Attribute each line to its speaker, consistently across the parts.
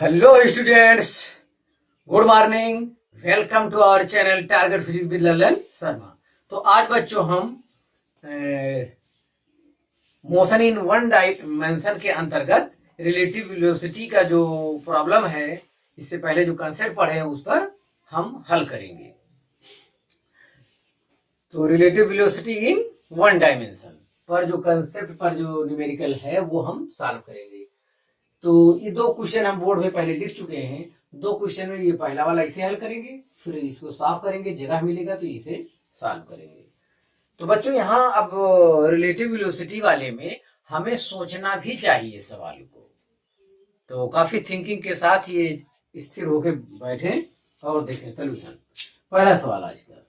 Speaker 1: Hello students, good morning. Welcome to our channel Target Physics with Lalan Sharma. तो आज बच्चों हम मोशन इन वन डायमेंशन के अंतर्गत रिलेटिव वेलोसिटी का जो प्रॉब्लम है, इससे पहले जो कंसेप्ट पढ़े हैं उस पर हम हल करेंगे। तो relative velocity in one dimension पर जो कंसेप्ट पर जो न्यूमेरिकल है वो हम सॉल्व करेंगे। तो ये दो क्वेश्चन हम बोर्ड में पहले लिख चुके हैं। दो क्वेश्चन में ये पहला वाला इसे हल करेंगे, फिर इसको साफ करेंगे, जगह मिलेगा तो इसे सॉल्व करेंगे। तो बच्चों यहाँ अब रिलेटिव वेलोसिटी वाले में हमें सोचना भी चाहिए सवाल को। तो काफी थिंकिंग के साथ ये स्थिर होके बैठे और देखें सोल्यूशन। पहला सवाल आज का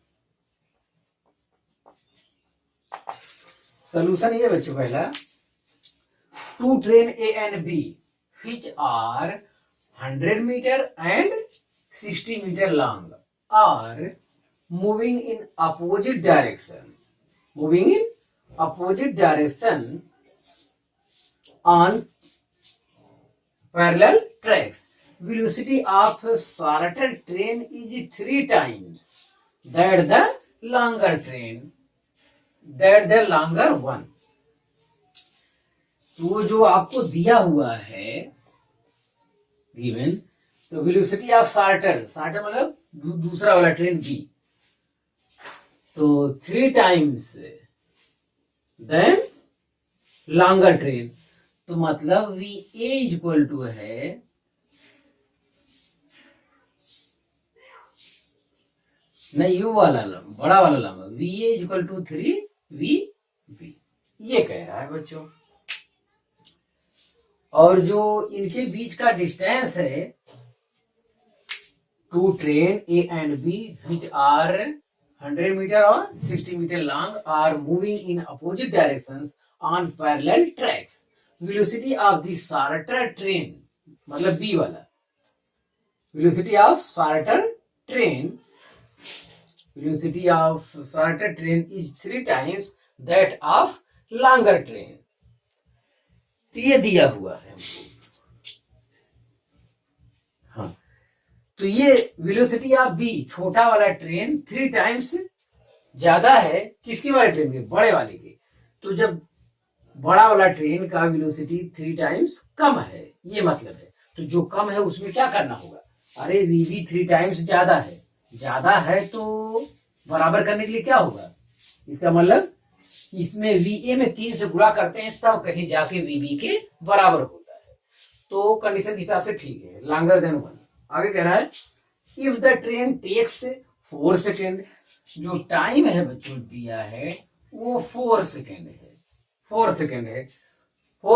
Speaker 1: सोल्यूशन ये बच्चों, पहला two train A and B which are 100 meter and 60 meter long are moving in opposite direction on parallel tracks. Velocity of shorter train is 3 times that the longer one. तो जो आपको दिया हुआ है गिवन, तो वेलोसिटी ऑफ शॉर्टर मतलब दूसरा वाला ट्रेन बी, तो 3 टाइम्स देन लॉन्गर ट्रेन, तो मतलब वी ए इक्वल टू है नहीं यू वाला बड़ा वाला लंबा, V A equal to 3 V B, ये कह रहा है बच्चों। और जो इनके बीच का डिस्टेंस है two train A and B which are 100 metre और 60 metre long are moving in opposite directions on parallel tracks. Velocity of the shorter train मतलब बी वाला, velocity of shorter train is 3 times that of longer train. तो ये दिया हुआ है हमको। हाँ, तो ये वेलोसिटी ऑफ बी छोटा वाला ट्रेन 3 टाइम्स ज्यादा है किसकी वाले ट्रेन के, बड़े वाले के। तो जब बड़ा वाला ट्रेन का वेलोसिटी 3 टाइम्स कम है, ये मतलब है, तो जो कम है उसमें क्या करना होगा, अरे वी बी 3 टाइम्स ज्यादा है तो बराबर करने के लिए क्या होगा, इसका मतलब इसमें वी ए में 3 से गुणा करते हैं तब कहीं जाके वी बी के बराबर होता है। तो कंडीशन के हिसाब से ठीक है, लॉन्गर देन 1। आगे कह रहा है if the train takes 4 second, जो टाइम है बच्चों दिया है वो 4 सेकेंड है, 4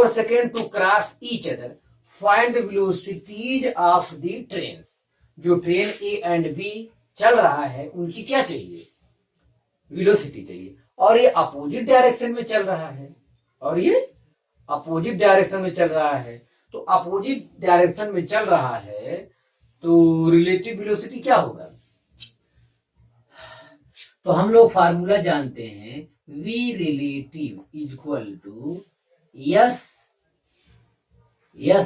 Speaker 1: second to cross each other, find the velocities of the trains. जो ट्रेन ए एंड बी चल रहा है उनकी क्या चाहिए, वेलोसिटी चाहिए। और ये अपोजिट डायरेक्शन में चल रहा है, तो अपोजिट डायरेक्शन में चल रहा है तो रिलेटिव वेलोसिटी क्या होगा। तो हम लोग फार्मूला जानते हैं, V relative equal to S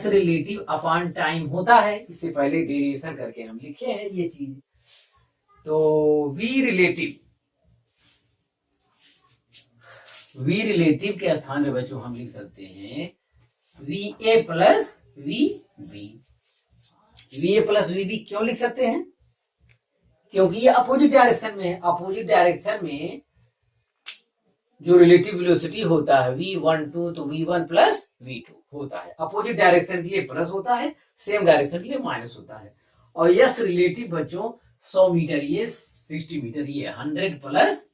Speaker 1: relative upon time होता है। इससे पहले डेरिवेशन करके हम लिखे हैं ये चीज। तो वी रिलेटिव के स्थान में बच्चों हम लिख सकते हैं V A plus V B. क्यों लिख सकते हैं, क्योंकि ये अपोजिट डायरेक्शन में है। अपोजिट डायरेक्शन में जो रिलेटिव वेलोसिटी होता है v12, तो v1 प्लस v2 होता है। अपोजिट डायरेक्शन के लिए प्लस होता है, सेम डायरेक्शन के लिए माइनस होता है। और यस रिलेटिव बच्चों 100 मीटर ये 60 मीटर ये 100 प्लस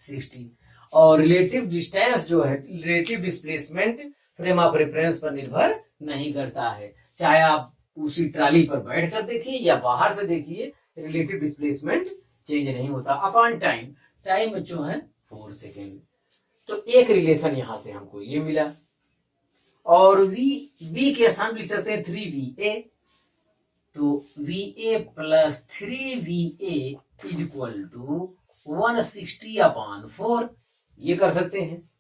Speaker 1: 60। और रिलेटिव डिस्टेंस जो है, relative displacement frame of reference पर निर्भर नहीं करता है। चाहे आप उसी ट्राली पर बैठ कर देखिए या बाहर से देखिए, रिलेटिव डिस्प्लेसमेंट चेंज नहीं होता। अपॉन टाइम बच्चों है 4 सेकेंड। तो एक रिलेशन यहां से हमको ये मिला। और वी के स्थान लिख सकते हैं 3va, तो va plus 3va equal to 160/4, ये कर सकते हैं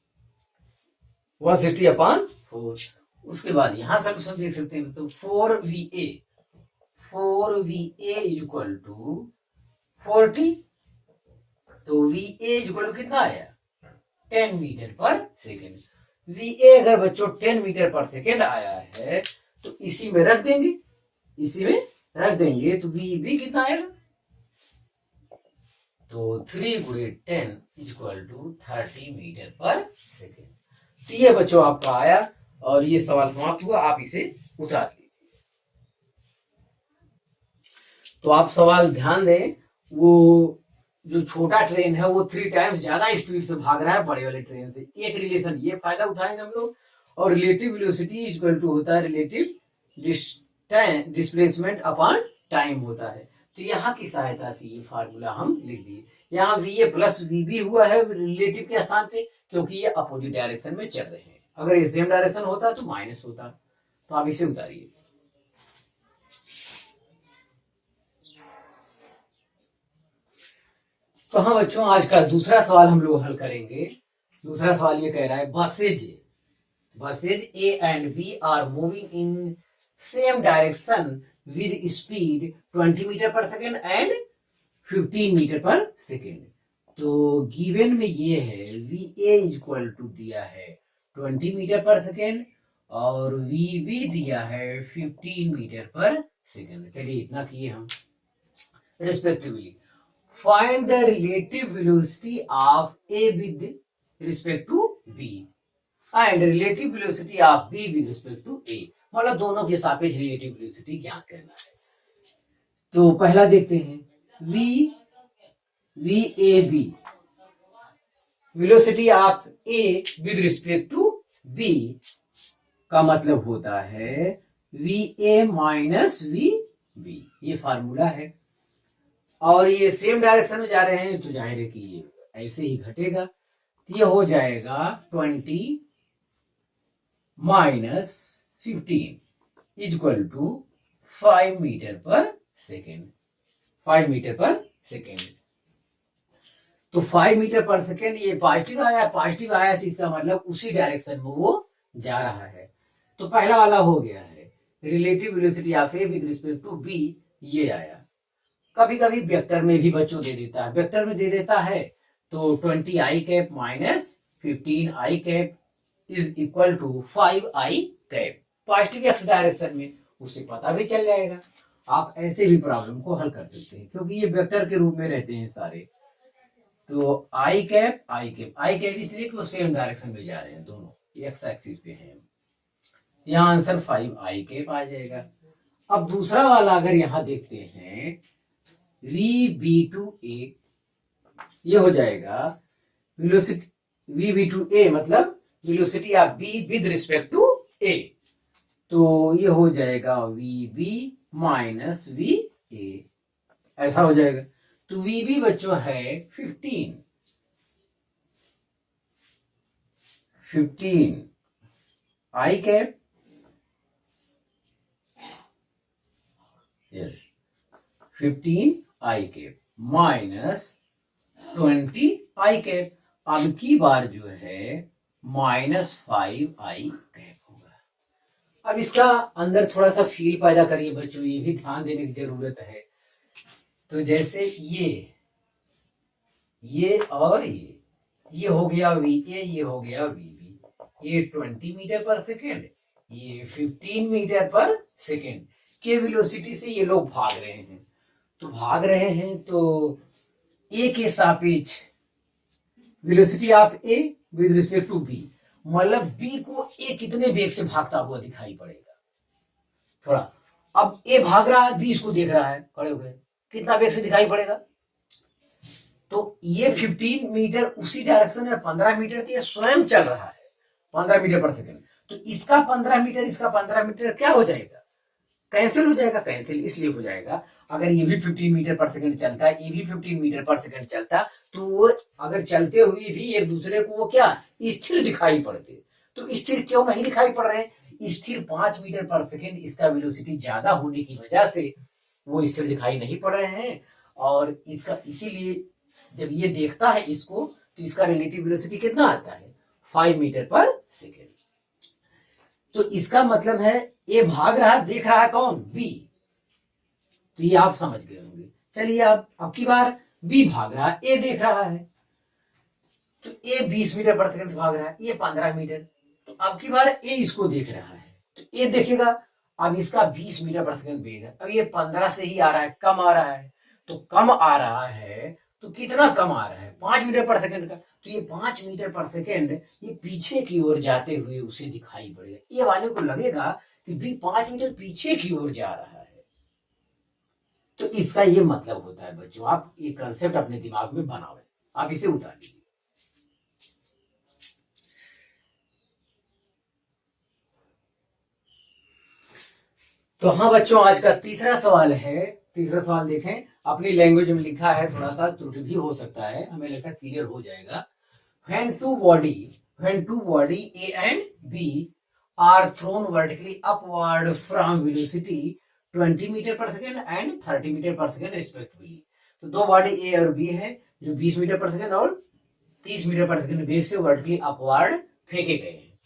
Speaker 1: 160/4। उसके बाद यहां सोल्यूशन देख सकते हैं, तो 4VA इक्वल टू 40, तो VA इक्वल टू कितना आया 10 मीटर पर सेकेंड। VA अगर बच्चों 10 मीटर पर सेकेंड आया है तो इसी में रख देंगे, तो VB कितना आएगा, तो 3 गुणे 10 इक्वल टू 30 मीटर पर सेकेंड। तो ये बच्चों आपका आया और ये सवाल समाप्त हुआ, आप इसे उतार लीजिए। तो आप सवाल ध्यान दें, वो जो छोटा ट्रेन है वो 3 टाइम्स ज्यादा स्पीड से भाग रहा है बड़े वाले ट्रेन से, एक रिलेशन ये फायदा उठाएंगे हम लोग। और रिलेटिव वेलोसिटी इक्वल टू होता है रिलेटिव डिस्प्लेसमेंट अपॉन टाइम होता है। तो यहाँ की सहायता से ये फार्मूला हम लिख दिए। यहाँ VA प्लस VB हुआ है रिलेटिव के स्थान पे, क्योंकि ये अपोजिट डायरेक्शन में चल रहे हैं। अगर ये सेम डायरेक्शन होता तो माइनस होता। तो आप इसे उतारिए। तो हाँ बच्चों, आज का दूसरा सवाल हम लोग हल करेंगे। दूसरा सवाल ये कह रहा है, buses A and B are moving in same direction with speed 20 metre पर सेकेंड एंड 15 मीटर पर सेकेंड। तो गिवन में ये है VA इक्वल टू दिया है 20 मीटर पर सेकेंड और VB दिया है 15 मीटर पर सेकेंड। चलिए इतना किए हम। Respectively find the relative velocity of A with respect to B and relative velocity of B with respect to A। मतलब दोनों के सापेक्ष रिलेटिव वेलोसिटी ज्ञात करना है। तो पहला देखते हैं, VAB velocity of A with respect to B का मतलब होता है VA माइनस VB, ये फार्मूला है। और ये सेम डायरेक्शन में जा रहे हैं तो जाहिर है कि ये ऐसे ही घटेगा। तो ये हो जाएगा 20 माइनस 15 इक्वल टू 5 मीटर पर सेकेंड। 5 मीटर पर सेकेंड, तो 5 मीटर पर सेकेंड ये पॉजिटिव आया तो इसका मतलब उसी डायरेक्शन में वो जा रहा है। तो पहला वाला हो गया है relative velocity of A with respect to B, ये आया। कभी कभी वेक्टर में भी बच्चों दे देता है, वेक्टर में दे देता है तो 20 i cap minus 15 i cap is equal to 5 i cap positive X direction में, उससे पता भी चल जाएगा। आप ऐसे भी प्रॉब्लम को हल कर सकते हैं क्योंकि ये वेक्टर के रूप में रहते हैं सारे। तो i कैप इसलिए कि वो सेम डायरेक्शन में जा रहे हैं, दोनों एक्स एक्सिस पे हैं। यहाँ आंसर 5 i कैप आ जाएगा। अब दूसरा वाला अगर यहाँ देखते हैं VB टू A, ये हो जाएगा वेलोसिटी VB टू A मतलब velocity of B with respect to A। तो ये हो जाएगा VB माइनस VA, ऐसा हो जाएगा। तो VB बच्चों है 15 i cap, yes 15 i cap minus 20 i cap. अब की बार जो है माइनस 5 i कैप होगा। अब इसका अंदर थोड़ा सा फील पैदा करिए बच्चों, ये भी ध्यान देने की जरूरत है। तो जैसे ये और ये हो गया VA, ये हो गया VB। ये 20 मीटर पर सेकेंड, ये 15 मीटर पर सेकेंड के वेलोसिटी से ये लोग भाग रहे हैं। तो A के सापेक्ष velocity of A with respect to B, मतलब B को A कितने वेग से भागता हुआ दिखाई पड़ेगा थोड़ा। अब A भाग रहा है, B इसको देख रहा है खड़े हुए, कितना वेग से दिखाई पड़ेगा। तो ये 15 मीटर उसी डायरेक्शन में 15 मीटर तो ये स्वयं चल रहा है 15 मीटर पर सेकेंड। तो इसका 15 मीटर इसका 15 मीटर क्या हो जाएगा, कैंसिल हो जाएगा। कैंसिल इसलिए हो जाएगा अगर ये भी 15 मीटर पर सेकंड चलता है, ये भी 15 मीटर पर सेकंड चलता, तो वो अगर चलते हुए भी एक दूसरे को वो क्या स्थिर दिखाई पड़ते। तो स्थिर क्यों नहीं दिखाई पड़ रहे हैं, स्थिर 5 मीटर पर सेकंड इसका वेलोसिटी ज्यादा होने की वजह से वो स्थिर दिखाई नहीं पड़ रहे हैं। और इसका इसीलिए जब ये देखता है इसको तो इसका रिलेटिव वेलोसिटी कितना आता है 5 मीटर पर सेकेंड। तो इसका मतलब है ए भाग रहा है, देख रहा है कौन? बी। तो ये आप समझ गए होंगे। चलिए अब की बार बी भाग रहा है, ए देख रहा है। तो ए 20 मीटर पर सेकंड भाग रहा है, ये 15 मीटर। तो अब की बार ए इसको देख रहा है, तो ए देखेगा। अब इसका 20 मीटर पर सेकंड वेग है, अब ये 15 से ही आ रहा है, कम आ रहा है। तो कम आ रहा है तो कितना कम आ रहा है? 5 मीटर पर सेकंड का। तो ये 5 मीटर पर सेकंड ये पीछे की ओर जाते हुए उसे दिखाई पड़ेगा। ये वाले को लगेगा कि बी 5 मीटर पीछे की ओर जा रहा है। तो इसका ये मतलब होता है बच्चों, आप ये कंसेप्ट अपने दिमाग में बनाओ, आप इसे उतार लीजिए। तो हाँ बच्चों, आज का तीसरा सवाल है। तीसरा सवाल देखें, अपनी लैंग्वेज में लिखा है, थोड़ा सा त्रुटि भी हो सकता है, हमें लगता है क्लियर हो जाएगा। when two body A and B are thrown vertically upward from velocity 20 metre पर सेकेंड एंड 30 मीटर पर सेकेंड रिस्पेक्टिवली। तो दो बॉडी ए और बी है जो 20 मीटर पर सेकेंड और 30 मीटर पर सेकेंड वेग से वर्टिकली अपवर्ड फेंके गए हैं।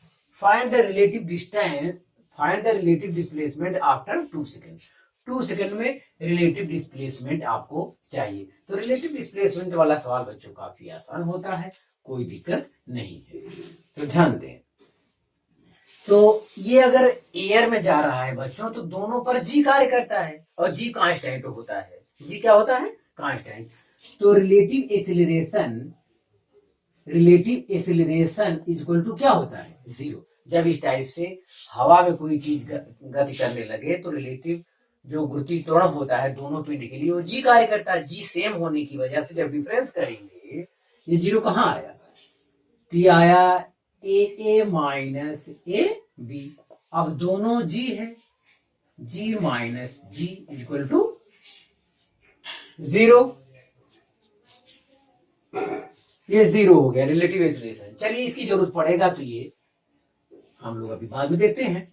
Speaker 1: Find the relative distance, find the relative displacement after 2 second. 2 second में रिलेटिव डिस्प्लेसमेंट आपको चाहिए। तो रिलेटिव डिस्प्लेसमेंट वाला सवाल बच्चों काफी आसान होता है, कोई दिक्कत नहीं है। तो ध्यान दें, तो ये अगर एयर में जा रहा है बच्चों तो दोनों पर जी कार्य करता है और जी कांस्टेंट होता है। जी क्या होता है? कांस्टेंट। तो relative acceleration is equal to क्या होता है? 0। जब इस टाइप से हवा में कोई चीज गति करने लगे तो रिलेटिव जो गुरुत्वीय त्वरण होता है दोनों पिंड के लिए वो जी कार्य करता है। जी सेम होने की वजह से जब डिफरेंस करेंगे, ये 0 कहाँ आया? तो ये आया ए माइनस ए बी। अब दोनों जी है, जी माइनस जी इक्वल टू 0। ये 0 हो गया रिलेटिव एक्सीलरेशन। चलिए इसकी जरूरत पड़ेगा तो ये हम लोग अभी बाद में देखते हैं।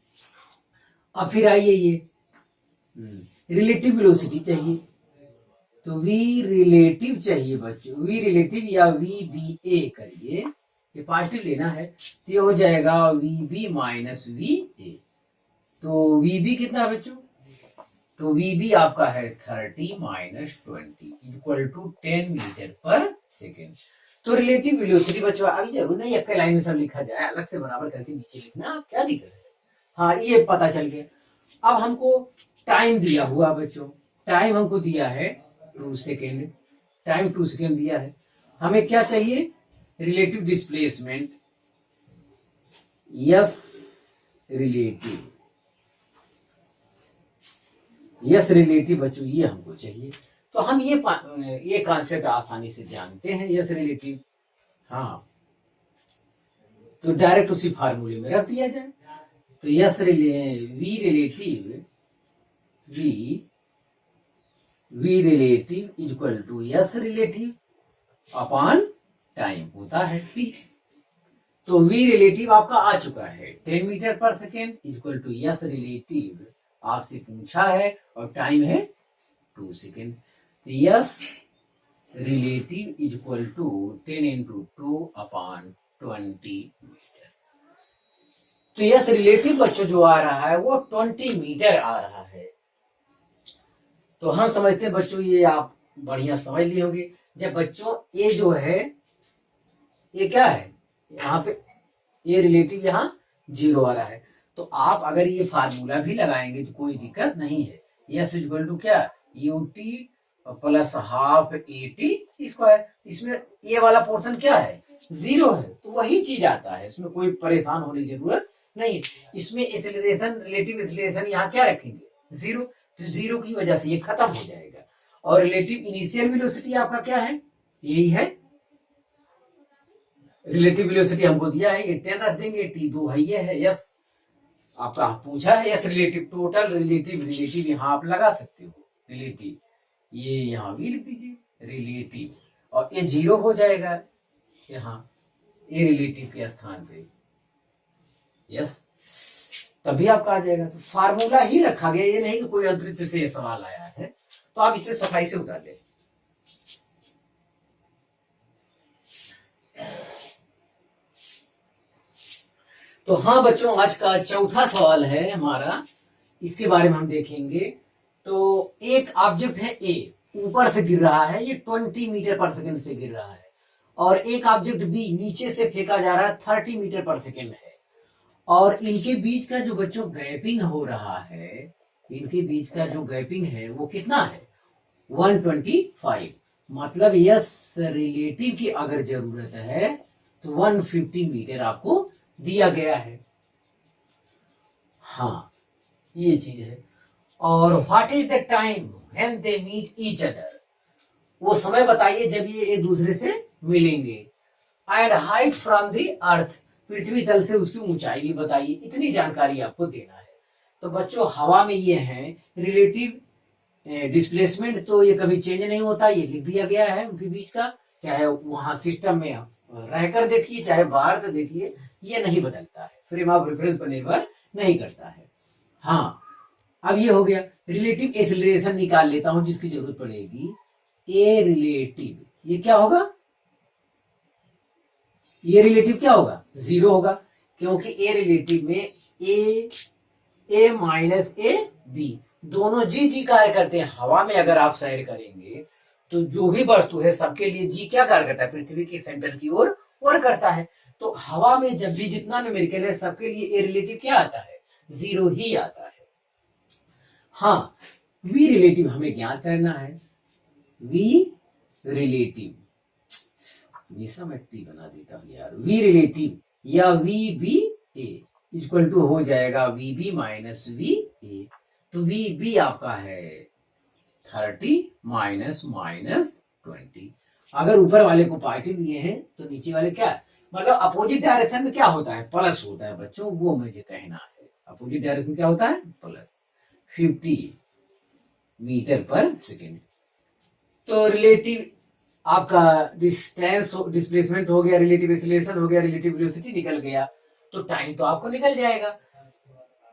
Speaker 1: अब फिर आइए ये रिलेटिव वेलोसिटी चाहिए। तो वी रिलेटिव चाहिए बच्चों, वी रिलेटिव या वी बी ए करिए, ये पॉजिटिव लेना है तो ये हो जाएगा V B minus V A. तो वी बी कितना बच्चों? तो वी बी आपका है 30 माइनस 20 इक्वल टू 10 मीटर पर सेकेंड। तो रिलेटिव वेलोसिटी बच्चों अभी जरूर नहीं एक लाइन में सब लिखा जाए, अलग से बराबर करके नीचे लिखना, आप क्या दिक्कत है? हाँ ये पता चल गया। अब हमको टाइम दिया हुआ बच्चों, टाइम हमको दिया है 2 सेकेंड, टाइम 2 सेकेंड दिया है। हमें क्या चाहिए? रिलेटिव डिस्प्लेसमेंट, यस रिलेटिव बच्चों ये हमको चाहिए। तो हम ये कॉन्सेप्ट आसानी से जानते हैं, यस रिलेटिव। हाँ तो डायरेक्ट उसी फार्मूले में रख दिया जाए। तो S V relative equal to S relative upon time होता है टी। तो वी रिलेटिव आपका आ चुका है 10 मीटर पर second equal to S relative आपसे पूछा है और टाइम है 2 सेकेंड। तो S relative equal to 10 into 2 upon 20 metre. तो यस रिलेटिव बच्चों जो आ रहा है वो 20 मीटर आ रहा है। तो हम समझते हैं बच्चों, ये आप बढ़िया समझ लिए होंगे। जब बच्चों ये जो है ये क्या है, यहाँ पे ये रिलेटिव यहाँ 0 आ रहा है, तो आप अगर ये फार्मूला भी लगाएंगे तो कोई दिक्कत नहीं है। यस इक्वल टू क्या? UT plus half eighty square. इसमें ये वाला पोर्शन क्या है? 0 है, तो वही चीज आता है, इसमें कोई परेशान होने की जरूरत नहीं। इसमें एक्सीलरेशन, रिलेटिव एक्सीलरेशन यहाँ क्या रखेंगे? 0। तो 0 की वजह से ये खत्म हो जाएगा। और रिलेटिव इनिशियल वेलोसिटी आपका क्या है? यही है रिलेटिव वेलोसिटी हमको दिया है, ये 10 रख देंगे, t2 है ये है। यस आपका पूछा है यस रिलेटिव, टोटल रिलेटिव यहाँ आप लगा सकते हो। रिलेटिव ये यहाँ भी लिख दीजिए रिलेटिव, और ये 0 हो जाएगा यहाँ ये रिलेटिव के स्थान पे। यस तभी आपका आ जाएगा। तो फार्मूला ही रखा गया, ये नहीं कि कोई अंतरिक्ष से ये सवाल आया है। तो आप इसे सफाई से उतार ले। तो तो हाँ बच्चों, आज का चौथा सवाल है हमारा, इसके बारे में हम देखेंगे। तो एक ऑब्जेक्ट है ए, ऊपर से गिर रहा है, ये 20 मीटर पर सेकंड से गिर रहा है, और एक ऑब्जेक्ट बी नीचे से फेंका जा रहा है 30 मीटर पर सेकंड है, और इनके बीच का जो बच्चों गैपिंग हो रहा है, इनके बीच का जो गैपिंग है वो कितना है? 125। मतलब यस रिलेटिव की अगर जरूरत है तो 150 मीटर आपको दिया गया है। हाँ, ये चीज है। और what is the time when they meet each other? वो समय बताइए जब ये एक दूसरे से मिलेंगे। And height from the earth, पृथ्वी तल से उसकी ऊंचाई भी बताइए। इतनी जानकारी आपको देना है। तो बच्चों, हवा में ये है रिलेटिव डिस्प्लेसमेंट, तो ये कभी चेंज नहीं होता, ये लिख दिया गया है उनके बीच का। चाहे वहां सिस्टम में रहकर देखिए, चाहे बाहर से देखिए, ये नहीं बदलता है, फ्रेम ऑफ रेफरेंस पर निर्भर नहीं करता है। हाँ, अब ये हो गया। रिलेटिव एक्सेलरेशन निकाल लेता हूं जिसकी जरूरत पड़ेगी। ए रिलेटिव, ये क्या होगा? ये रिलेटिव क्या होगा? 0 होगा, क्योंकि ए रिलेटिव में ए माइनस ए बी दोनों जी कार्य करते हैं। हवा में अगर आप सैर करेंगे तो जो भी वस्तु है सबके लिए जी क्या कार्य करता है? पृथ्वी के सेंटर की ओर वर्क करता है। तो हवा में जब भी जितना न्यूमेरिकल है सबके लिए ए रिलेटिव क्या आता है? 0 ही आता है। हाँ, वी रिलेटिव हमें ज्ञात करना है। वी रिलेटिव, हमेशा मैं टी बना देता हूं यार। वी रिलेटिव या V B A equal to हो जाएगा V B minus V A. तो वी बी आपका है 30 माइनस माइनस 20। अगर ऊपर वाले को पॉजिटिव लिए हैं तो नीचे वाले क्या है? मतलब अपोजिट डायरेक्शन में क्या होता है? प्लस होता है बच्चों, वो मुझे कहना है। अपोजिट डायरेक्शन क्या होता है? प्लस 50 मीटर पर सेकेंड। तो रिलेटिव आपका डिस्टेंस डिस्प्लेसमेंट हो गया, रिलेटिव एक्सीलरेशन हो गया, रिलेटिव वेलोसिटी निकल गया, तो टाइम तो आपको निकल जाएगा।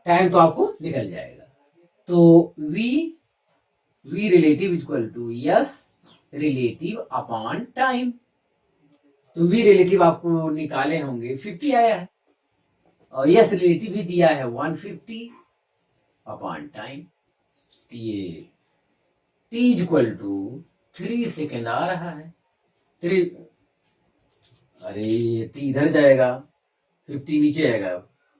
Speaker 1: टाइम तो आपको निकल जाएगा। तो V relative equal to S relative upon time. तो वी रिलेटिव आपको निकाले होंगे 50 आया है, और यस रिलेटिव भी दिया है 150 upon time. T equal to 3 second आ रहा है। 3, अरे टी इधर जाएगा, 50 नीचे आएगा,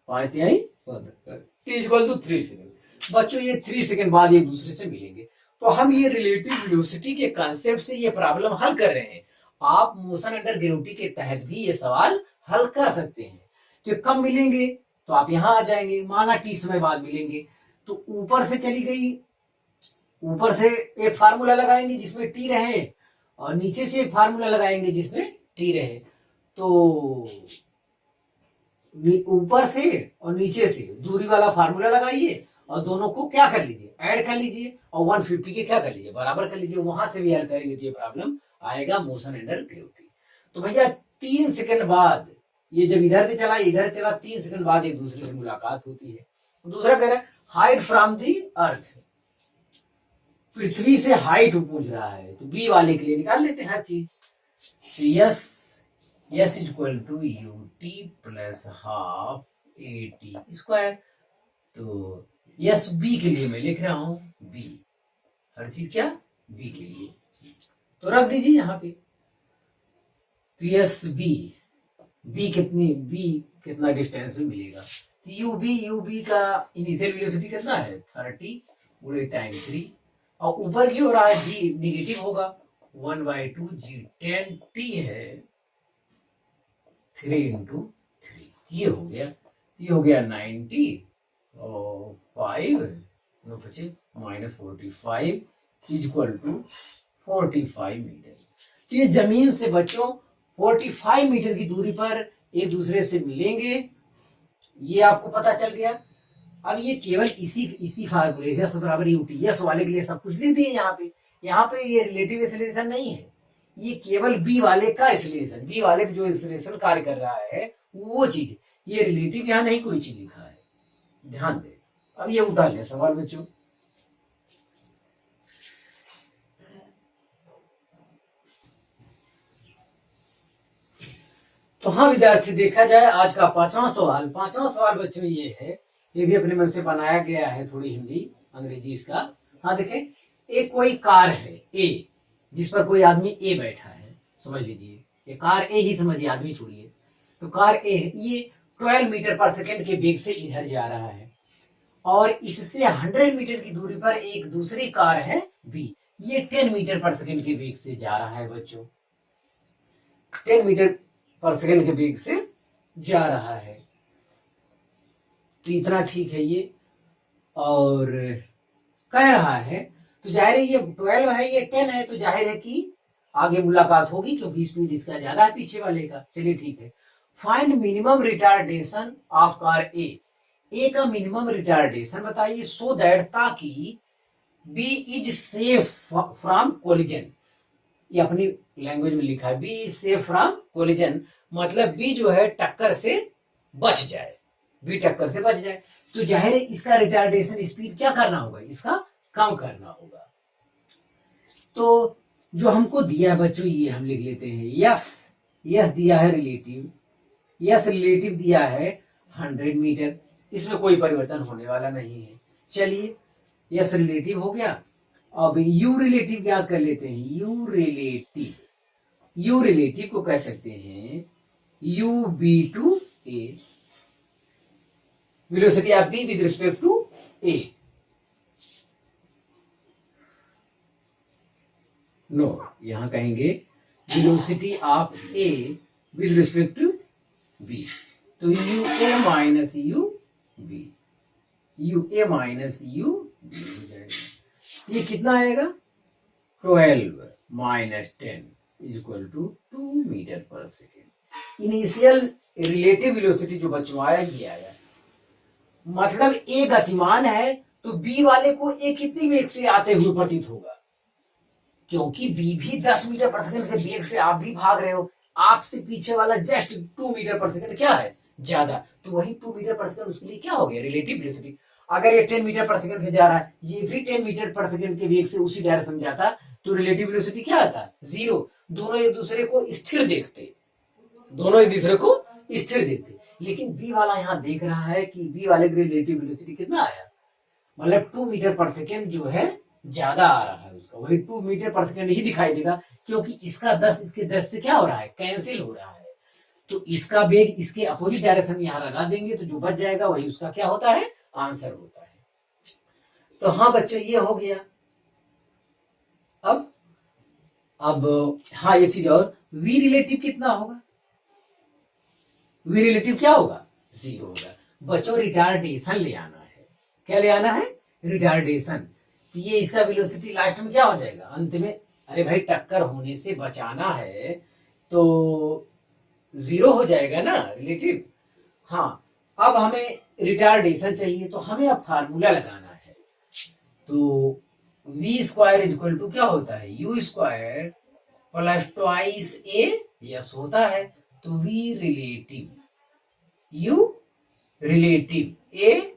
Speaker 1: 5 तिहाई, टी इक्वल टू 3 सेकेंड। बच्चों, ये 3 सेकेंड बाद एक दूसरे से मिलेंगे। तो हम ये रिलेटिव वेलोसिटी के कंसेप्ट से ये प्रॉब्लम हल कर रहे हैं। आप मोशन अंडर ग्रेविटी के तहत भी ये सवाल हल कर सकते हैं। तो कब मिलेंगे? तो आप यहां आ जाएंगे, माना टी समय बाद मिलेंगे, तो ऊपर से चली गई, ऊपर से एक फार्मूला लगाएंगे जिसमें टी रहे, और नीचे से एक फार्मूला लगाएंगे जिसमें टी रहे। तो ऊपर से और नीचे से दूरी वाला फार्मूला लगाइए, और दोनों को क्या कर लीजिए? ऐड कर लीजिए, और 150 के क्या कर लीजिए? बराबर कर लीजिए। वहां से भी हल करेंगे तो ये प्रॉब्लम आएगा मोशन अंडर ग्रेविटी। तो भैया 3 सेकंड बाद, ये जब इधर से चला इधर चला, 3 सेकंड बाद एक दूसरे से मुलाकात होती है। दूसरा कह रहा है हाइट फ्रॉम दी अर्थ, पृथ्वी से हाइट पूछ रहा है, तो बी वाले के लिए निकाल लेते हैं हर चीज। तो S equal to U T plus half A T square. तो यस बी के लिए मैं लिख रहा हूं बी, हर चीज क्या? बी के लिए। तो रख दीजिए यहां पे। तो यस बी कितना डिस्टेंस में मिलेगा? तो यू बी का इनिशियल वेलोसिटी कितना है? 30 गुणे टाइम 3, और ऊपर की ओर आया जी निगेटिव होगा, 1/2 जी 10 टी है 3 इंटू 3। ये हो गया 90 और 5 बचे -45 इक्वल टू 45 मीटर। तो ये जमीन से बच्चों 45 मीटर की दूरी पर एक दूसरे से मिलेंगे, ये आपको पता चल गया। अब ये केवल इसी फार्मूले यस बराबर यू टी, यस वाले के लिए सब कुछ लिख दिए यहाँ पे ये रिलेटिव एक्सेलरेशन नहीं है, ये केवल बी वाले का एक्सेलरेशन, बी वाले जो एक्सेलरेशन कार्य कर रहा है वो चीज, ये रिलेटिव यहाँ नहीं कोई चीज लिखा है, ध्यान दे। अब ये उतार ले सवाल बच्चों। तो हाँ विद्यार्थी, देखा जाए आज का पांचवा सवाल बच्चों ये है, ये भी अपने मन से बनाया गया है, थोड़ी हिंदी अंग्रेजी इसका। हाँ देखें, एक कोई कार है ए, जिस पर कोई आदमी ए बैठा है, समझ लीजिए ये कार ए ही समझिए, आदमी छोड़िए। तो कार ए है, ये 12 मीटर पर सेकेंड के वेग से इधर जा रहा है, और इससे 100 मीटर की दूरी पर एक दूसरी कार है बी, ये 10 मीटर पर सेकेंड के वेग से जा रहा है बच्चों, 10 मीटर पर सेकेंड के वेग से जा रहा है। तो इतना ठीक है ये, और कह रहा है तो जाहिर है ये 12 है, ये 10 है, तो जाहिर है कि आगे मुलाकात होगी, क्योंकि स्पीड इसका ज्यादा है पीछे वाले का। चलिए ठीक है, find minimum retardation of car A का मिनिमम रिटार्डेशन बताइए, सो दैट ताकि B is safe from collision. ये अपनी लैंग्वेज में लिखा है, B is safe from collision, मतलब बी जो है टक्कर से बच जाए, बी टक्कर से बच जाए। तो जाहिर है इसका रिटार्डेशन स्पीड क्या करना होगा, इसका कम करना होगा। तो जो हमको दिया बच्चों ये हम लिख लेते हैं, यस दिया है रिलेटिव, यस रिलेटिव दिया है 100 मीटर, इसमें कोई परिवर्तन होने वाला नहीं है। चलिए यस रिलेटिव हो गया, अब यू रिलेटिव याद कर लेते हैं, यू रिलेटिव को कह सकते हैं u B to A, velocity of B with respect to A. No, यहां कहेंगे velocity of A with respect to B, तो u A minus u B, u A minus u B हो जाएगा। ये कितना आएगा, 12 minus 10 is equal to 2 meter पर second. Initial relative velocity जो बच्चों आया ये आया, मतलब ए गतिमान है तो बी वाले को ए कितनी वेग से आते हुए प्रतीत होगा, क्योंकि बी भी 10 मीटर पर सेकंड के वेग से आप भी भाग रहे हो, आपसे पीछे वाला जस्ट 2 मीटर पर सेकंड क्या है ज्यादा, तो वही 2 मीटर पर सेकंड उसके लिए क्या हो गया, रिलेटिव वेलोसिटी। अगर ये 10 मीटर पर सेकंड से जा रहा है, ये भी 10 मीटर पर सेकंड के वेग से उसी डायरेक्शन में जाता, तो रिलेटिव वेलोसिटी क्या आता, 0। दोनों एक दूसरे को स्थिर देखते, दोनों एक दूसरे को स्थिर देखते। लेकिन बी वाला यहाँ देख रहा है कि बी वाले की रिलेटिव वेलोसिटी कितना आया, मतलब 2 मीटर पर सेकेंड जो है ज्यादा आ रहा है उसका, वही 2 मीटर पर सेकेंड ही दिखाई देगा, क्योंकि इसका 10 इसके 10 से क्या हो रहा है, कैंसिल हो रहा है। तो इसका वेग इसके अपोजिट डायरेक्शन में यहां लगा देंगे, तो जो बच जाएगा वही उसका क्या होता है, आंसर होता है। तो हाँ बच्चों ये हो गया। अब हाँ एक चीज और, वी रिलेटिव कितना होगा, वी रिलेटिव क्या होगा, 0 होगा। बच्चों रिटार्डेशन ले आना है, क्या ले आना है, रिटार्डेशन। तो ये इसका वेलोसिटी लास्ट में क्या हो जाएगा, अंत में, अरे भाई टक्कर होने से बचाना है तो 0 हो जाएगा ना रिलेटिव। हाँ अब हमें रिटार्डेशन चाहिए, तो हमें अब फार्मूला लगाना है। तो v square is equal to क्या होता है, u square plus twice A, S होता है। तो v relative, u relative, A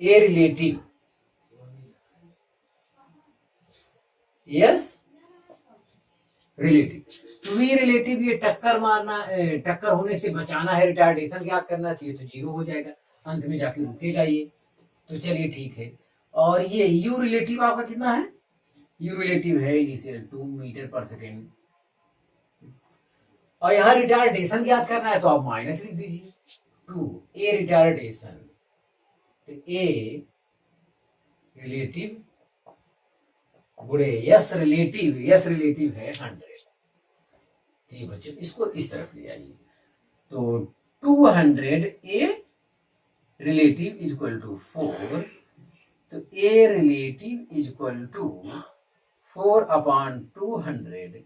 Speaker 1: relative, S relative. तो v रिलेटिव ये टक्कर मारना, टक्कर होने से बचाना है, रिटार्डेशन याद करना चाहिए, तो 0 हो जाएगा, अंत में जाके रुकेगा ये। तो चलिए ठीक है, और ये u रिलेटिव आपका कितना है, u रिलेटिव है इनिशियल 2 मीटर पर सेकेंड, और यहाँ रिटार्डेशन याद करना है तो आप माइनस लिख दीजिए 2 ए रिटार्डेशन, तो ए रिलेटिव गुणे यस रिलेटिव, यस रिलेटिव है 100। ठीक बच्चों इसको इस तरफ ले आइए, तो 200 A relative is equal to 4, तो A relative is equal to 4/200,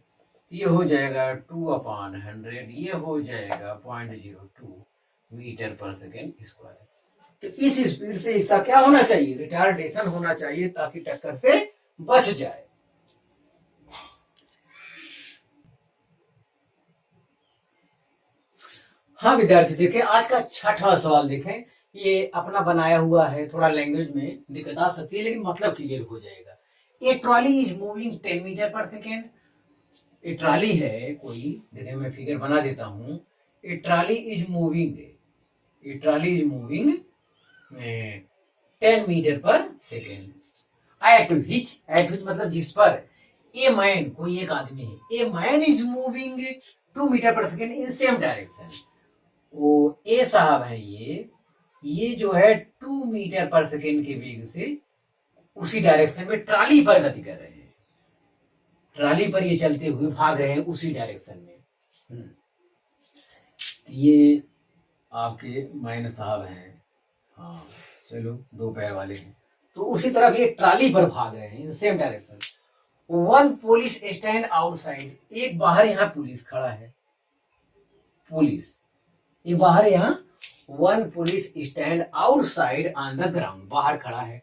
Speaker 1: ये हो जाएगा 2/100, ये हो जाएगा 0.02 मीटर पर सेकेंड स्क्वायर। तो इस स्पीड से इसका क्या होना चाहिए, रिटार्डेशन होना चाहिए, ताकि टक्कर से बच जाए। हाँ विद्यार्थी देखें, आज का छठा सवाल देखें, ये अपना बनाया हुआ है, थोड़ा लैंग्वेज में दिक्कत आ सकती है लेकिन मतलब क्लियर हो जाएगा। A trolley is moving 10 metre पर सेकेंड ये ट्राली है कोई, देखिए मैं फिगर बना देता हूं। A trolley is moving, a trolley is moving 10 metre पर सेकेंड। एट विच मतलब जिस पर ए मैन, कोई एक आदमी है, a man is moving 2 meter पर सेकेंड इन सेम डायरेक्शन। वो ए साहब है, ये जो है 2 मीटर पर सेकेंड के वेग से उसी डायरेक्शन में ट्राली पर गति कर रहे हैं। ट्राली पर ये चलते हुए भाग रहे हैं उसी डायरेक्शन में। ये आपके मैन साहब हैं, हाँ चलो 2 पैर वाले हैं, तो उसी तरफ ये ट्राली पर भाग रहे हैं इन same direction. One police stand outside, एक बाहर यहाँ पुलिस खड़ा है, पुलिस एक बाहर यहाँ, one police stand outside on the ground, बाहर खड़ा है।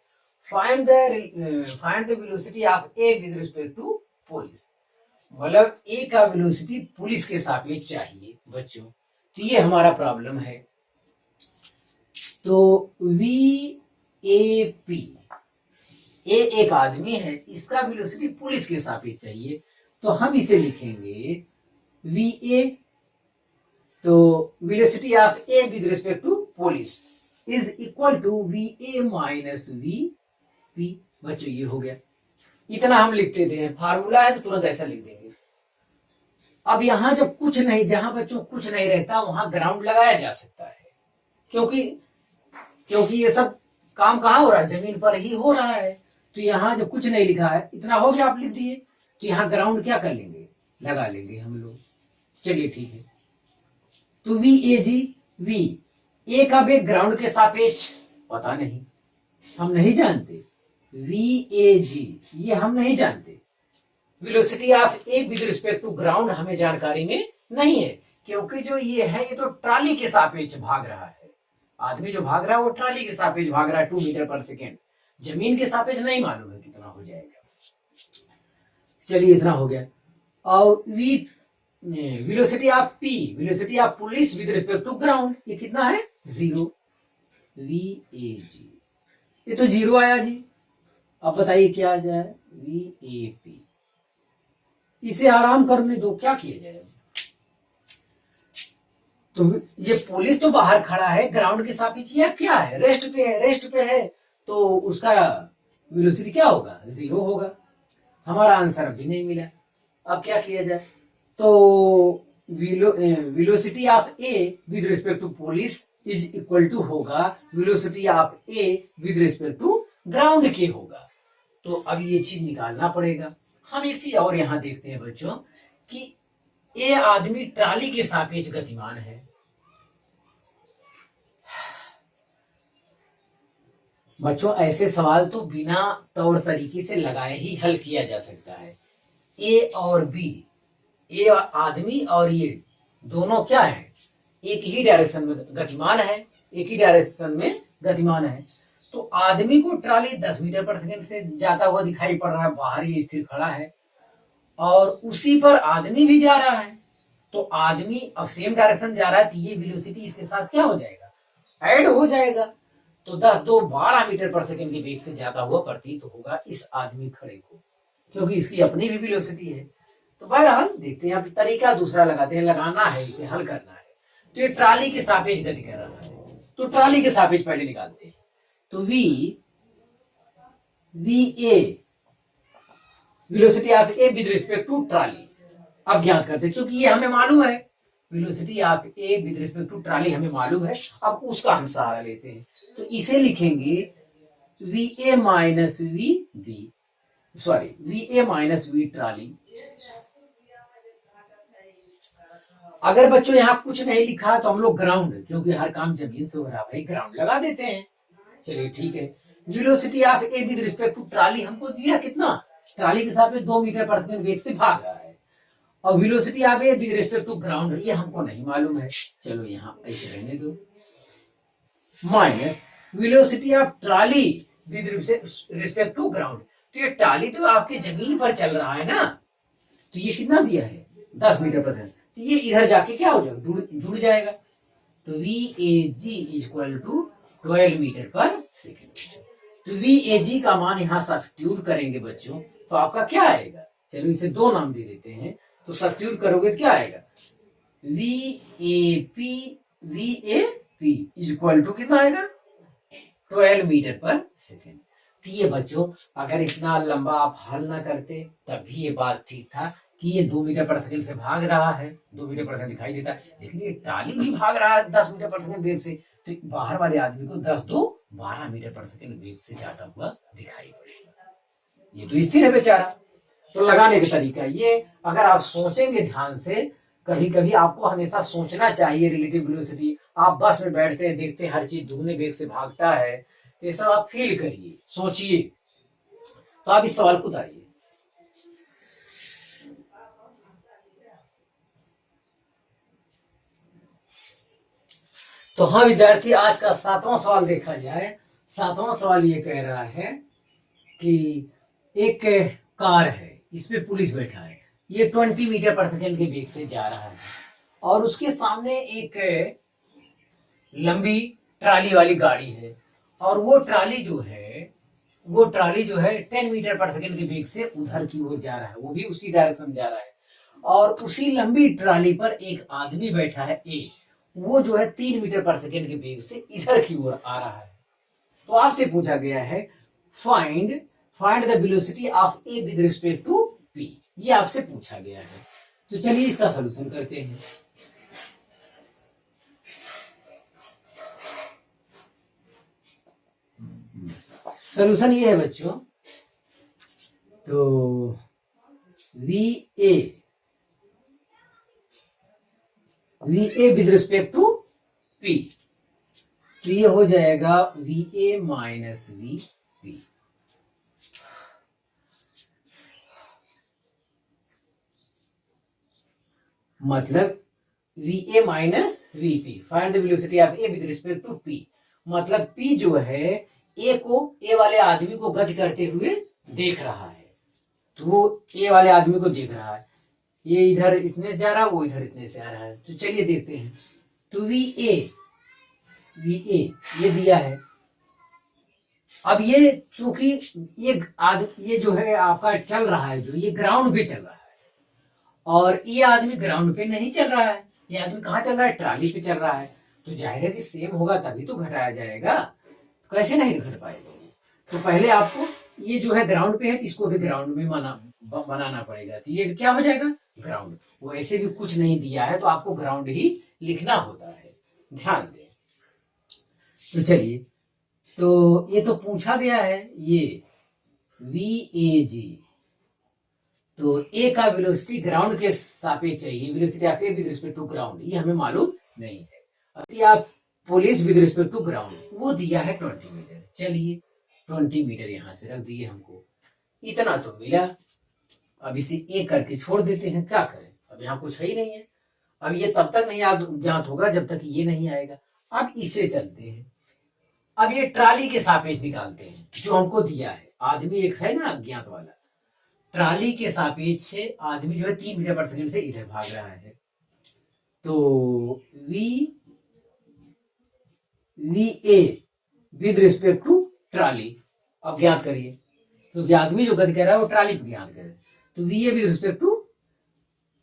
Speaker 1: Find the velocity of A with respect to police, मतलब ए का वेलोसिटी पुलिस के सापेक्ष चाहिए बच्चों। तो ये हमारा प्रॉब्लम है। तो वी ए पी, ए एक आदमी है, इसका वेलोसिटी पुलिस के सापेक्ष चाहिए, तो हम इसे लिखेंगे वी ए, तो velocity of A with respect to police is equal to V A minus we P. बच्चों ये हो गया, इतना हम लिख देते हैं, फार्मूला है तो तुरंत ऐसा लिख देंगे। अब यहां जब कुछ नहीं, जहां बच्चों कुछ नहीं रहता वहां ग्राउंड लगाया जा सकता है, क्योंकि ये सब काम कहाँ हो रहा है, जमीन पर ही हो रहा है। तो यहाँ जब कुछ नहीं लिखा है, इतना हो गया आप लिख दिए, तो यहाँ ग्राउंड क्या कर लेंगे, लगा लेंगे हम लोग। चलिए ठीक है, तो we A ji, V A का वेग ग्राउंड के सापेक्ष पता नहीं, हम नहीं जानते, वी ए जी ये हम नहीं जानते। Velocity of A with respect to ground हमें जानकारी में नहीं है, क्योंकि जो ये है ये तो ट्राली के सापेक्ष भाग रहा है। आदमी जो भाग रहा है वो ट्राली के सापेक्ष भाग रहा है 2 मीटर पर सेकेंड, जमीन के सापेक्ष नहीं मालूम है कितना हो जाएगा। चलिए इतना हो गया। और velocity of P, velocity of police with respect to ground, ये कितना है 0, वी ए जी, ये तो 0 आया जी। अब बताइए क्या आ जाए, वी ए पी। इसे आराम करने दो, क्या किया जाए। तो ये पुलिस तो बाहर खड़ा है ग्राउंड के सापेक्ष, ये क्या है, रेस्ट पे है, रेस्ट पे है, तो उसका वेलोसिटी क्या होगा, 0 होगा। हमारा आंसर अभी नहीं मिला, अब क्या किया जाए। तो velocity of A with respect to police is equal to होगा velocity of A with respect to ground के होगा। तो अब ये चीज निकालना पड़ेगा। हम एक चीज और यहां देखते हैं बच्चों कि ए आदमी ट्राली के सापेक्ष गतिमान है। बच्चों ऐसे सवाल तो बिना तौर तरीके से लगाए ही हल किया जा सकता है। ए और बी, ए आदमी और ये दोनों क्या है, एक ही डायरेक्शन में गतिमान है, एक ही डायरेक्शन में गतिमान है। तो आदमी को ट्राली 10 मीटर पर सेकंड से जाता हुआ दिखाई पड़ रहा है, बाहर ही स्थिर खड़ा है, और उसी पर आदमी भी जा रहा है। तो आदमी अब सेम डायरेक्शन जा रहा है, तो ये वेलोसिटी इसके साथ क्या हो जाएगा, ऐड हो जाएगा। तो 10 2 12 मीटर पर सेकंड के वेग से जाता हुआ प्रतीत होगा इस आदमी खड़े को, क्योंकि इसकी अपनी भी वेलोसिटी है। तो बहरहाल देखते हैं, अब तरीका दूसरा लगाते हैं, लगाना है इसे, हल करना है। तो ये ट्राली के सापेक्ष गति कर रहा है, तो ट्राली के सापेक्ष पहले निकालते हैं। तो we A velocity of A with respect to trolley अब ज्ञात करते हैं, क्योंकि ये हमें मालूम है, velocity of A with respect to trolley हमें मालूम है। अब उसका हम सहारा लेते हैं, तो इसे लिखेंगे V A minus V B, sorry V A minus V trolley. अगर बच्चों यहाँ कुछ नहीं लिखा तो हम लोग ग्राउंड, क्योंकि हर काम जमीन से हो रहा है भाई, ग्राउंड लगा देते हैं। चलिए ठीक है, velocity of A with respect to trolley हमको दिया कितना, ट्राली के साथ में 2 मीटर पर सेकंड वेग से भाग रहा है, और velocity of A with respect to ground ये हमको नहीं मालूम है। चलो यहाँ ऐसे रहने दो, minus velocity of trolley with respect to ground. तो ये ट्राली तो आपके जमीन पर चल रहा है ना, तो ये कितना दिया है 10 मीटर पर सेकंड, तो ये इधर जाके क्या हो जाएगा, जुड़ जाएगा। तो we A G equal to 12 metre पर सेकंड। तो वी ए जी का मान यहाँ सब्स्टिट्यूट करेंगे बच्चों, तो आपका क्या आएगा, चलो इसे 2 नाम दे देते हैं। तो सब्स्टिट्यूट करोगे तो क्या आएगा, V A P equal to कितना आएगा, 12 मीटर पर सेकेंड। तो ये बच्चों अगर इतना लंबा आप हल ना करते तब भी ये बात ठीक था कि ये 2 मीटर पर सेकेंड से भाग रहा है, 2 मीटर पर सेकेंड दिखाई देता है, लेकिन ये ट्राली भी भाग रहा है 10 मीटर पर सेकेंड वेग से, तो बाहर वाले आदमी को 10 2 12 मीटर पर सेकेंड वेग से जाता हुआ दिखाई पड़ेगा। ये तो स्थिर है बेचारा। तो लगाने का तरीका ये, अगर आप सोचेंगे ध्यान से, कभी कभी आपको हमेशा सोचना चाहिए रिलेटिव वेलोसिटी। आप बस में बैठते हैं, देखते हैं हर चीज दुगने वेग से भागता है, तो ये सब आप फील करिए, सोचिए, तो आप इस सवाल को उतारिए। तो हाँ विद्यार्थी, आज का 7वां सवाल देखा जाए। 7वां सवाल ये कह रहा है कि एक कार है, इसमें पुलिस बैठा है, ये 20 मीटर पर सेकेंड के वेग से जा रहा है और उसके सामने एक लंबी ट्राली वाली गाड़ी है और वो ट्राली जो है 10 मीटर पर सेकेंड के वेग से उधर की ओर जा रहा है, वो भी उसी डायरेक्शन में जा रहा है और उसी लंबी ट्राली पर एक आदमी बैठा है ए, वो जो है 3 मीटर पर सेकेंड के वेग से इधर की ओर आ रहा है। तो आपसे पूछा गया है find the velocity of A with respect to P, ये आपसे पूछा गया है। तो चलिए इसका सलूशन करते हैं। सलूशन ये है बच्चों, तो we A with respect to P, तो ये हो जाएगा v A minus we P. मतलब v A minus we P, find the velocity of A with respect to P. मतलब पी जो है ए वाले आदमी को गति करते हुए देख रहा है, तो वो ए वाले आदमी को देख रहा है, ये इधर इतने से जा रहा है, वो इधर इतने से आ रहा है। तो चलिए देखते हैं। तो वी ए ये दिया है। अब ये चूंकि ये जो है आपका चल रहा है, जो ये ग्राउंड पे चल रहा है और ये आदमी ग्राउंड पे नहीं चल रहा है, ये आदमी कहाँ चल रहा है, ट्राली पे चल रहा है। तो जाहिर है कि सेम होगा तभी तो घटाया जाएगा, कैसे नहीं घट पाएगा। तो पहले आपको ये जो है ग्राउंड पे है, तो इसको भी ग्राउंड में बनाना पड़ेगा। तो ये क्या हो जाएगा, ग्राउंड। वो ऐसे भी कुछ नहीं दिया है तो आपको ग्राउंड ही लिखना होता है, ध्यान दें। तो चलिए, तो ये तो पूछा गया है ये VAG, तो ए का वेलोसिटी ग्राउंड के सापेक्ष चाहिए, velocity of A with respect to ground, ये हमें मालूम नहीं है। अभी आप police with respect to ground, वो दिया है 20 मीटर। चलिए 20 मीटर यहां से रख दिए, हमको इतना तो मिला। अब इसे ए करके छोड़ देते हैं, क्या करें, अब यहाँ कुछ है ही नहीं है। अब ये तब तक नहीं ज्ञात होगा जब तक ये नहीं आएगा। अब इसे चलते हैं, अब ये ट्राली के सापेक्ष निकालते हैं जो हमको दिया है। आदमी एक है ना अज्ञात वाला, ट्राली के सापेक्ष आदमी जो है 3 मीटर पर सेकेंड से इधर भाग रहा है। तो we A with respect to trolley, अब ज्ञात करिए। तो आदमी जो गति कर रहा है वो ट्राली पे ज्ञात करे। तो we A with respect to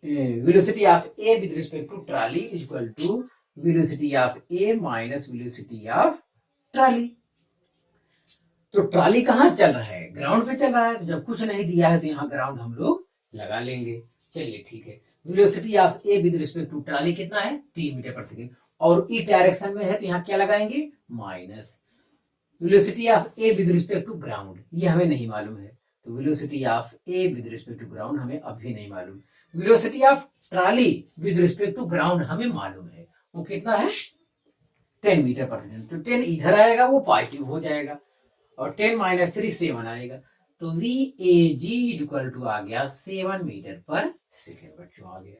Speaker 1: velocity of A with respect to trolley is equal to velocity of A minus velocity of trolley. तो ट्राली कहाँ चल रहा है, ग्राउंड पे चल रहा है। तो जब कुछ नहीं दिया है तो यहाँ ग्राउंड हम लोग लगा लेंगे। चलिए ठीक है, velocity of A with respect to trolley कितना है, 3 मीटर पर सेकेंड, और ई डायरेक्शन में है तो यहाँ क्या लगाएंगे, minus. Velocity of A with respect to ground, ये हमें नहीं मालूम है, तो velocity of A with respect to ground हमें अभी नहीं मालूम। Velocity of trolley with respect to ground हमें मालूम है, वो कितना है, 10 मीटर पर सेकेंड। तो 10 इधर आएगा, वो पॉजिटिव हो जाएगा, और 10 माइनस 3 7 आएगा। तो VAG इक्वल टू आ गया 7 मीटर पर सेकेंड। बच्चों आ गया,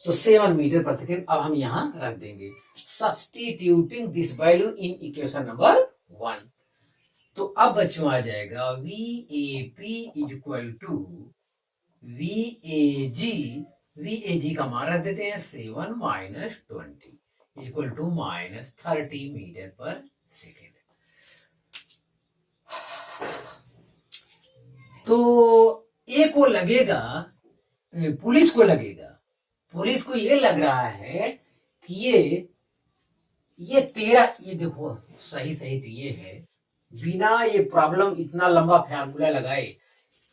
Speaker 1: तो 7 मीटर पर सेकेंड अब हम यहां रख देंगे, substituting this value in equation number 1। तो अब बच्चों आ जाएगा VAP इक्वल टू VAG का मान रख देते हैं 7 minus 20 equal to minus 30 metre पर सेकेंड। तो ए को लगेगा पुलिस को लगेगा, पुलिस को ये लग रहा है कि ये तेरा, ये देखो सही सही तो ये है, बिना ये प्रॉब्लम इतना लंबा फार्मूला लगाए,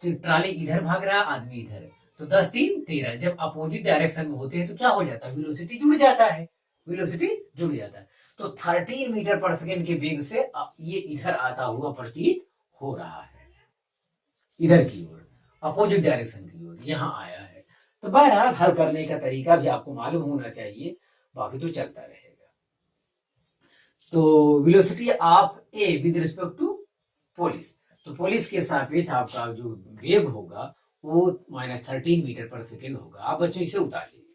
Speaker 1: तो ट्राली इधर भाग रहा है, आदमी इधर है, तो 10 3 13। जब अपोजिट डायरेक्शन में होते हैं तो क्या हो जाता है, वेलोसिटी जुड़ जाता है, वेलोसिटी जुड़ जाता है। तो 13 मीटर पर सेकेंड के वेग से ये इधर आता हुआ प्रतीत हो रहा है, इधर की ओर, अपोजिट डायरेक्शन की ओर यहाँ आया है। तो बहरहाल हल करने का तरीका भी आपको मालूम होना चाहिए, बाकी तो चलता रहेगा। तो velocity of A with respect to police, तो पुलिस के सापेक्ष आपका जो वेग होगा वो -13 मीटर पर सेकेंड होगा। आप बच्चों इसे उतार लीजिए।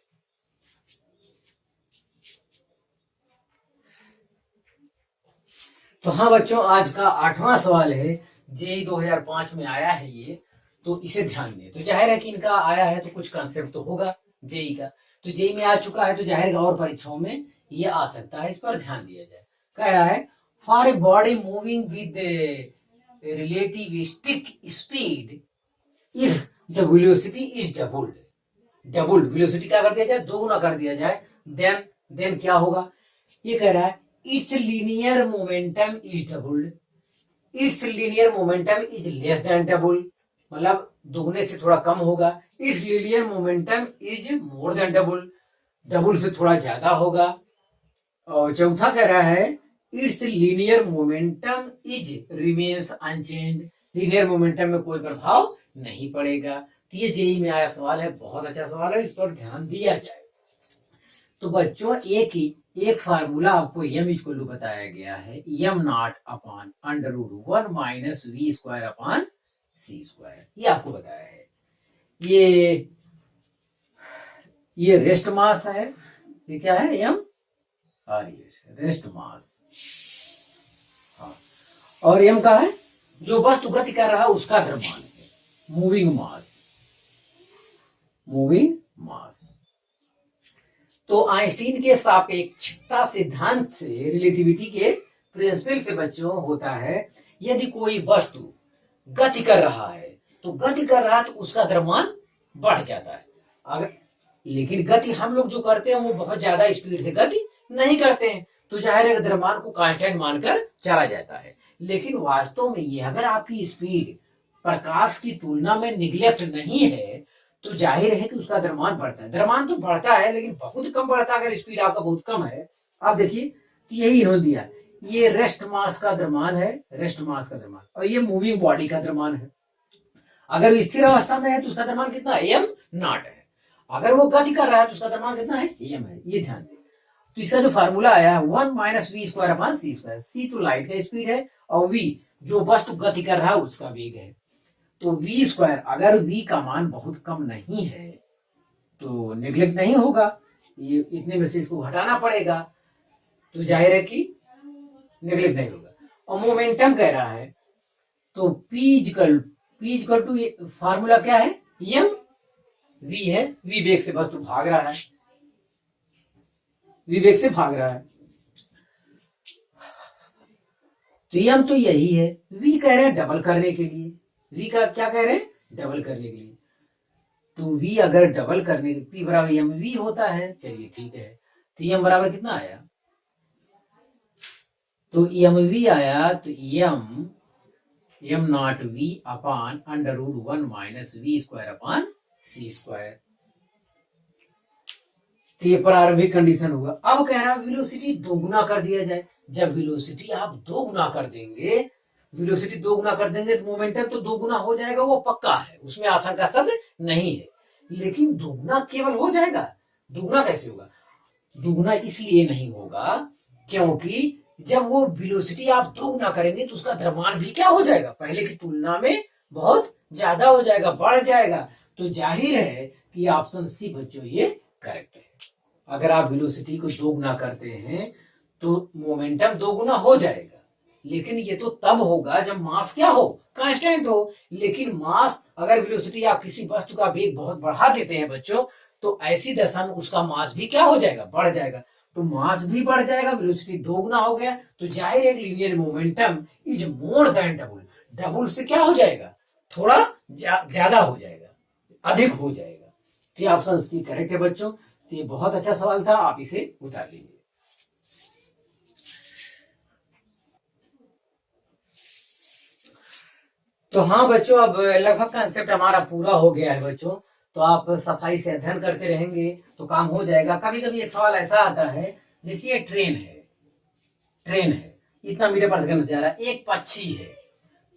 Speaker 1: तो हाँ बच्चों, आज का 8वां सवाल है, जेई 2005 में आया है ये, तो इसे ध्यान दें। तो जाहिर है कि इनका आया है तो कुछ कंसेप्ट तो होगा जेई का, तो जेई में आ चुका है तो जाहिर और परीक्षाओं में ये आ सकता है, इस पर ध्यान दिया जाए। कह रहा है for a body moving with relativistic speed if the velocity is doubled velocity क्या कर दिया जाए, दोगुना कर दिया जाए, देन क्या होगा। ये कह रहा है it's linear momentum is doubled, it's linear momentum is less than double, मतलब दोगुने से थोड़ा कम होगा। It's linear momentum is more than double से थोड़ा ज्यादा होगा। और चौथा कह रहा है it's linear momentum is remains unchanged, linear momentum में कोई प्रभाव नहीं पड़ेगा। तो ये जेई में आया सवाल है, बहुत अच्छा सवाल है, इस पर ध्यान दिया जाए। तो बच्चों एक फार्मूला आपको एम इक्वल टू बताया गया है, M naught upon √1 minus we square upon C square, ये आपको बताया है। ये रेस्ट मास है, ये क्या है, एम आर रेस्ट मास, हाँ। और एम का है जो वस्तु गति कर रहा है उसका द्रव्यमान है, मूविंग मास। तो आइंस्टीन के सापेक्षता सिद्धांत से, रिलेटिविटी के प्रिंसिपल से बच्चों होता है, यदि कोई वस्तु गति कर रहा है तो उसका द्रव्यमान बढ़ जाता है। अगर लेकिन गति हम लोग जो करते हैं वो बहुत ज्यादा स्पीड से गति नहीं करते हैं, तो जाहिर है द्रव्यमान को कांस्टेंट मानकर चला जाता है। लेकिन वास्तव में ये अगर आपकी स्पीड प्रकाश की तुलना में निगलेक्ट नहीं है तो जाहिर है कि उसका द्रव्यमान बढ़ता है। द्रव्यमान तो बढ़ता है लेकिन बहुत कम बढ़ता है अगर स्पीड आपका बहुत कम है। आप देखिए तो यही इन्होंने दिया, ये रेस्ट मास का द्रव्यमान है, और ये मूविंग बॉडी का द्रव्यमान है। अगर स्थिर अवस्था में है तो उसका द्रव्यमान कितना है, एम नॉट है। अगर वो गति कर रहा है तो उसका द्रव्यमान कितना है, एम है। ये ध्यान दें। तो इसका जो फार्मूला आया 1 minus we square upon C square, c तो लाइट का स्पीड है और वी जो वस्तु गति कर रहा है उसका वेग है। तो v स्क्वायर, अगर v का मान बहुत कम नहीं है तो नेग्लेक्ट नहीं होगा, ये इतने में से इसको घटाना पड़ेगा, तो जाहिर है कि नेग्लेक्ट नहीं होगा। और मोमेंटम कह रहा है तो p इक्वल टू फार्मूला क्या है, m v है, v वेग से वस्तु भाग रहा है, तो m तो यही है। v कह रहे हैं डबल करने के लिए, v का क्या कह रहे हैं, डबल करने के लिए। तो v अगर डबल करने के p बराबर एम वी होता है, चलिए ठीक है। तो m बराबर कितना आया, तो एम वी आया, तो M naught V upon √1 minus we square upon C square. तो ये प्रारंभिक कंडीशन हुआ। अब कह रहा है वेलोसिटी दोगुना कर दिया जाए। जब वेलोसिटी आप दोगुना कर देंगे, तो मोमेंटम तो दोगुना हो जाएगा, वो पक्का है, उसमें आशंका शब्द नहीं है। लेकिन दोगुना केवल हो जाएगा, दोगुना कैसे होगा, दोगुना इसलिए नहीं होगा क्योंकि जब वो वेलोसिटी आप दोगुना करेंगे तो उसका द्रव्यमान भी क्या हो जाएगा, पहले की तुलना में बहुत ज्यादा हो जाएगा, बढ़ जाएगा। तो जाहिर है कि ऑप्शन सी बच्चों ये करेक्ट है। अगर आप वेलोसिटी को दोगुना करते हैं तो मोमेंटम दोगुना हो जाएगा, लेकिन ये तो तब होगा जब मास क्या हो, कांस्टेंट हो। लेकिन मास, अगर वेलोसिटी आप किसी वस्तु का वेग बहुत बढ़ा देते हैं बच्चों, तो ऐसी दशा में उसका मास भी क्या हो जाएगा, बढ़ जाएगा। तो मास भी बढ़ जाएगा, वेलोसिटी दोगुना हो गया, तो जाहिर है linear momentum is more than double से क्या हो जाएगा, थोड़ा ज्यादा हो जाएगा, अधिक हो जाएगा। तो ऑप्शन सी करेक्ट है बच्चों। तो ये बहुत अच्छा सवाल था, आप इसे उतार लीजिए। तो हाँ बच्चों, अब लगभग कंसेप्ट हमारा पूरा हो गया है बच्चों। तो आप सफाई से अध्ययन करते रहेंगे तो काम हो जाएगा। कभी कभी एक सवाल ऐसा आता है, जैसे ये ट्रेन है, इतना मीटर पर सेकंड जा रहा है, एक पक्षी है,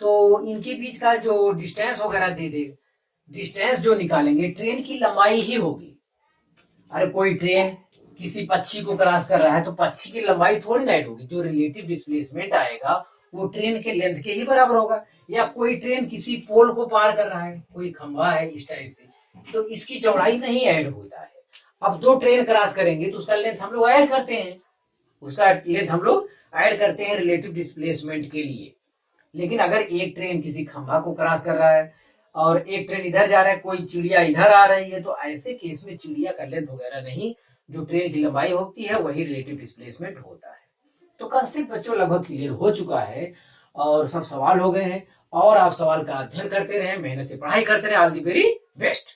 Speaker 1: तो इनके बीच का जो डिस्टेंस वगैरह दे दे, डिस्टेंस जो निकालेंगे ट्रेन की लंबाई ही होगी। अरे कोई ट्रेन किसी पक्षी को क्रॉस कर रहा है तो पक्षी की लंबाई थोड़ी ना ऐड होगी, जो रिलेटिव डिस्प्लेसमेंट आएगा वो ट्रेन के लेंथ के ही बराबर होगा। या कोई ट्रेन किसी पोल को पार कर रहा है, कोई खंभा है इस टाइप से, तो इसकी चौड़ाई नहीं ऐड होता है। अब दो ट्रेन क्रॉस करेंगे तो उसका लेंथ हम लोग ऐड करते हैं, रिलेटिव डिस्प्लेसमेंट के लिए। लेकिन अगर एक ट्रेन किसी खंभा को क्रॉस कर रहा है और एक ट्रेन इधर जा रहा है, कोई चिड़िया इधर आ रही है, तो ऐसे केस में चिड़िया का लेंथ वगैरह नहीं, जो ट्रेन की लंबाई होती है वही रिलेटिव डिस्प्लेसमेंट होता है। तो कंसेप्ट बच्चों लगभग क्लियर हो चुका है और सब सवाल हो गए हैं। और आप सवाल का अध्ययन करते रहे, मेहनत से पढ़ाई करते रहे। All the very best.